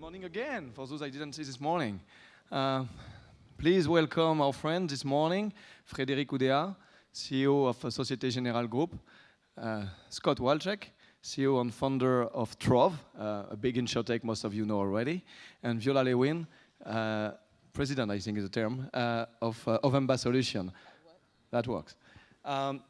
morning again, for those I didn't see this morning. Please welcome our friend this morning, Frédéric Oudéa, CEO of Société Générale Group, Scott Walchek, CEO and founder of Trov, a big insurtech most of you know already, and Llewellyn, president, I think is the term, of Ovamba solution. That works.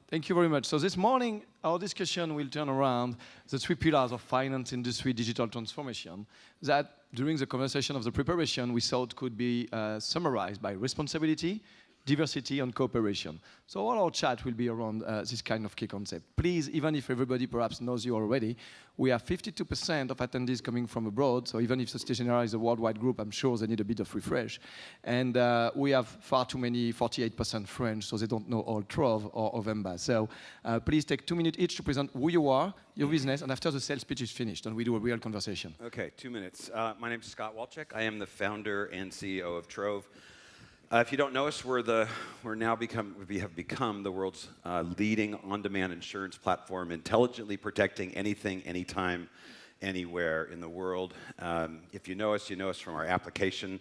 Thank you very much. So this morning, our discussion will turn around the three pillars of finance industry digital transformation that, during the conversation of the preparation, we thought could be summarized by responsibility, diversity, and cooperation. So all our chat will be around this kind of key concept. Please, even if everybody perhaps knows you already, we have 52% of attendees coming from abroad, so even if Société Générale is a worldwide group, I'm sure they need a bit of refresh. And we have far too many, 48% French, so they don't know all Trov or Ovamba. So please take 2 minutes each to present who you are, your business, and after the sales pitch is finished, and we do a real conversation. Okay, 2 minutes. My name is Scott Walchek. I am the founder and CEO of Trov. If you don't know us, we have become the world's leading on-demand insurance platform, intelligently protecting anything, anytime, anywhere in the world. If you know us from our application.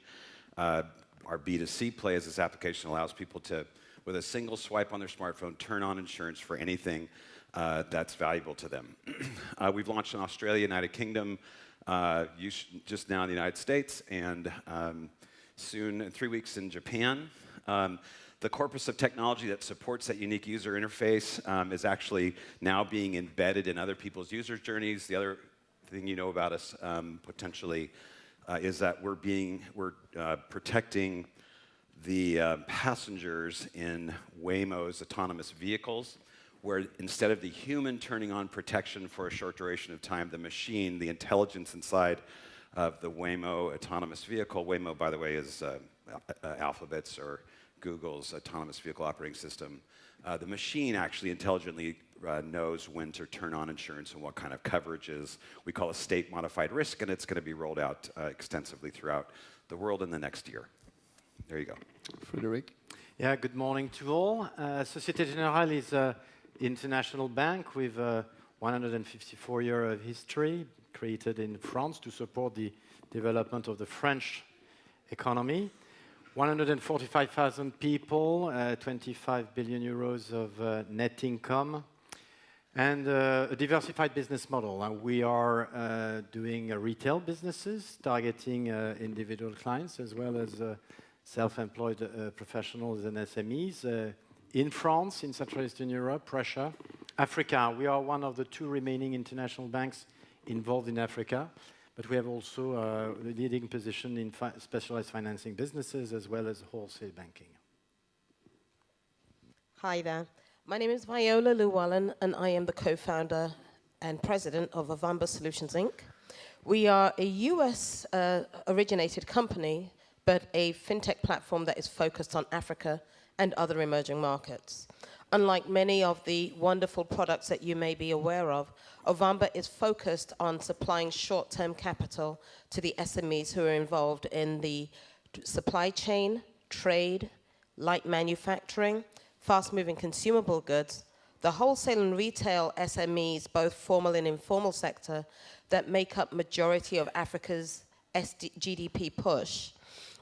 Our B2C play is this application allows people to, with a single swipe on their smartphone, turn on insurance for anything that's valuable to them. We've launched in Australia, United Kingdom, just now in the United States, and soon, in 3 weeks, in Japan. The corpus of technology that supports that unique user interface is actually now being embedded in other people's user journeys. The other thing you know about us potentially is that we're protecting the passengers in Waymo's autonomous vehicles, where instead of the human turning on protection for a short duration of time, the machine, the intelligence inside of the Waymo autonomous vehicle. Waymo, by the way, is Alphabet's or Google's autonomous vehicle operating system. The machine actually intelligently knows when to turn on insurance and what kind of coverages. We call it state-modified risk, and it's going to be rolled out extensively throughout the world in the next year. There you go. Frédéric? Yeah, good morning to all. Société Générale is an international bank with 154 years of history, created in France to support the development of the French economy. 145,000 people, 25 billion euros of net income, and a diversified business model. We are doing retail businesses, targeting individual clients, as well as self-employed professionals and SMEs in France, in Central Eastern Europe, Russia, Africa. We are one of the 2 remaining international banks involved in Africa, but we have also a leading position in specialized financing businesses as well as wholesale banking. Hi there. My name is Llewellyn, and I am the co-founder and president of Ovamba Solutions, Inc. We are a US originated company, but a fintech platform that is focused on Africa and other emerging markets. Unlike many of the wonderful products that you may be aware of, Ovamba is focused on supplying short-term capital to the SMEs who are involved in the supply chain, trade, light manufacturing, fast-moving consumable goods, the wholesale and retail SMEs, both formal and informal sector, that make up majority of Africa's GDP push.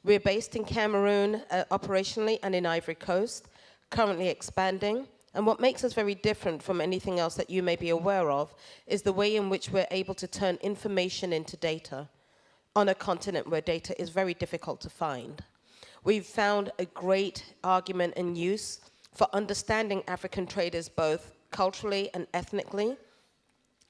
We're based in Cameroon operationally and in Ivory Coast, currently expanding. And what makes us very different from anything else that you may be aware of is the way in which we're able to turn information into data on a continent where data is very difficult to find. We've found a great argument and use for understanding African traders both culturally and ethnically,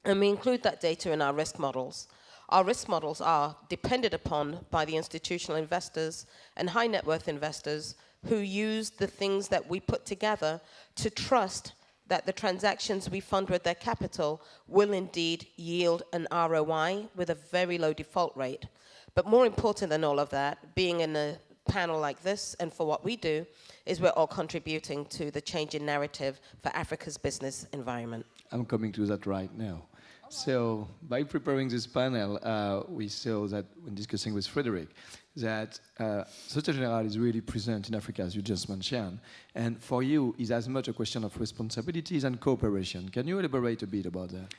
and we include that data in our risk models. Our risk models are depended upon by the institutional investors and high net worth investors who use the things that we put together to trust that the transactions we fund with their capital will indeed yield an ROI with a very low default rate. But more important than all of that, being in a panel like this and for what we do, is we're all contributing to the change in narrative for Africa's business environment. I'm coming to that right now. So by preparing this panel, we saw that when discussing with Frédéric, that Société Générale is really present in Africa, as you just mentioned. And for you, it's as much a question of responsibilities and cooperation. Can you elaborate a bit about that?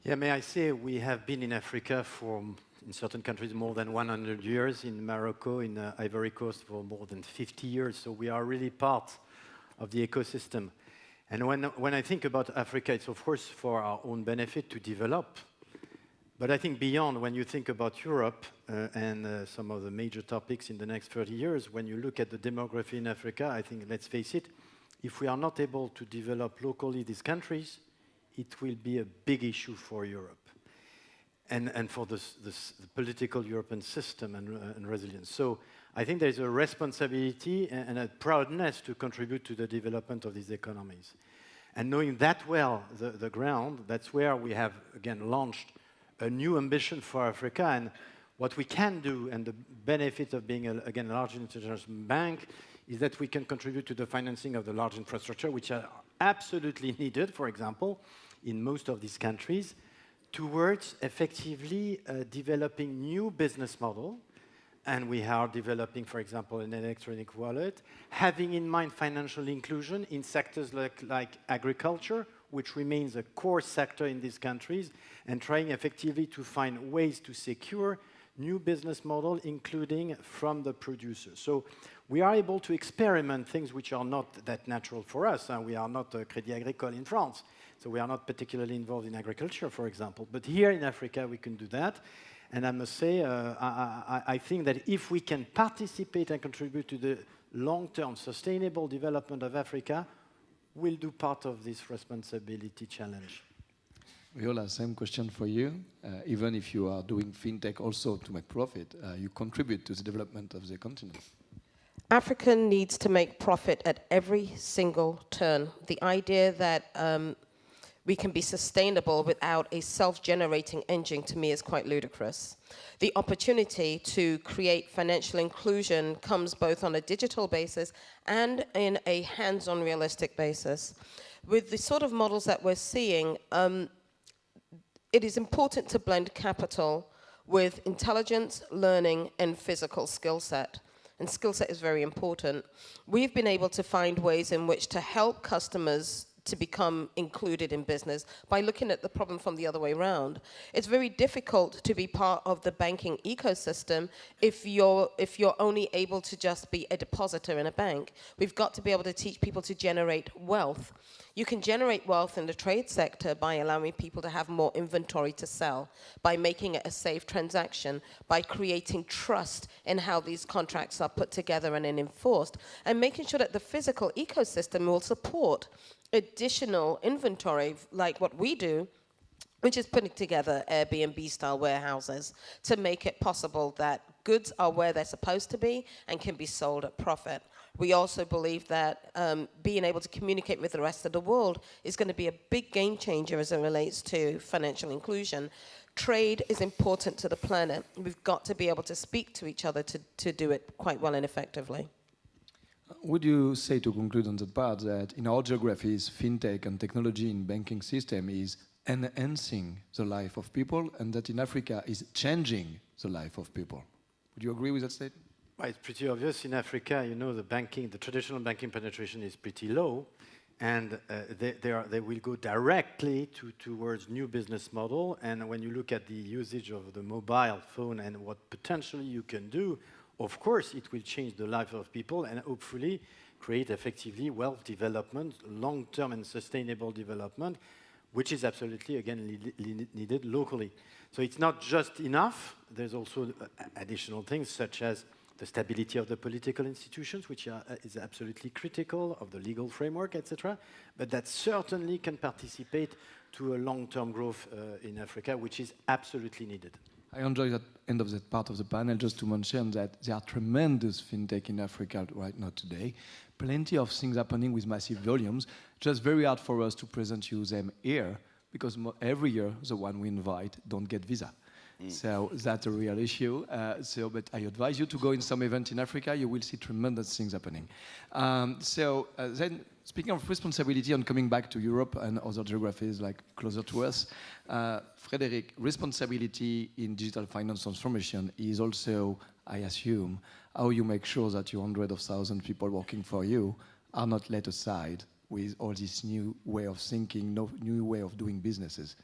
Yeah, may I say we have been in Africa for in certain countries more than 100 years, in Morocco, in Ivory Coast for more than 50 years. So we are really part of the ecosystem. And when I think about Africa, it's of course for our own benefit to develop. But I think beyond, when you think about Europe and some of the major topics in the next 30 years, when you look at the demography in Africa, I think, let's face it, if we are not able to develop locally these countries, it will be a big issue for Europe and for the political European system and resilience. So I think there's a responsibility and a proudness to contribute to the development of these economies. And knowing that well, the ground, that's where we have, again, launched a new ambition for Africa. And what we can do, and the benefit of being, again, a large international bank, is that we can contribute to the financing of the large infrastructure, which are absolutely needed, for example, in most of these countries, towards effectively developing new business model. And we are developing, for example, an electronic wallet, having in mind financial inclusion in sectors like agriculture, which remains a core sector in these countries, and trying effectively to find ways to secure new business model, including from the producers. So we are able to experiment things which are not that natural for us. We are not Crédit Agricole in France, so we are not particularly involved in agriculture, for example. But here in Africa, we can do that. And I must say, I think that if we can participate and contribute to the long-term sustainable development of Africa, we'll do part of this responsibility challenge. Viola, same question for you. Even if you are doing fintech also to make profit, you contribute to the development of the continent. Africa needs to make profit at every single turn. The idea that we can be sustainable without a self-generating engine, to me, is quite ludicrous. The opportunity to create financial inclusion comes both on a digital basis and in a hands-on realistic basis. With the sort of models that we're seeing, it is important to blend capital with intelligence, learning, and physical skill set. And skill set is very important. We've been able to find ways in which to help customers to become included in business by looking at the problem from the other way around. It's very difficult to be part of the banking ecosystem if you're only able to just be a depositor in a bank. We've got to be able to teach people to generate wealth. You can generate wealth in the trade sector by allowing people to have more inventory to sell, by making it a safe transaction, by creating trust in how these contracts are put together and enforced, and making sure that the physical ecosystem will support additional inventory like what we do, which is putting together Airbnb-style warehouses to make it possible that goods are where they're supposed to be and can be sold at profit. We also believe that being able to communicate with the rest of the world is going to be a big game changer as it relates to financial inclusion. Trade is important to the planet. We've got to be able to speak to each other to do it quite well and effectively. Would you say, to conclude on that part, that in our geographies, fintech and technology in banking system is enhancing the life of people, and that in Africa is changing the life of people? Would you agree with that statement? Well, it's pretty obvious in Africa, you know, the traditional banking penetration is pretty low, and they will go directly towards new business model. And when you look at the usage of the mobile phone and what potentially you can do, of course, it will change the life of people and hopefully create effectively wealth development, long-term and sustainable development, which is absolutely, again, needed locally. So it's not just enough. There's also additional things such as the stability of the political institutions, which is absolutely critical, of the legal framework, etc. But that certainly can participate to a long-term growth in Africa, which is absolutely needed. I enjoy that end of that part of the panel just to mention that there are tremendous fintech in Africa right now today. Plenty of things happening with massive volumes. Just very hard for us to present you them here because every year the one we invite don't get visa. So that's a real issue. But I advise you to go in some event in Africa. You will see tremendous things happening. Then, speaking of responsibility and coming back to Europe and other geographies like closer to us, Frédéric, responsibility in digital finance transformation is also, I assume, how you make sure that your hundreds of thousands of people working for you are not let aside with all this new way of thinking, new way of doing businesses.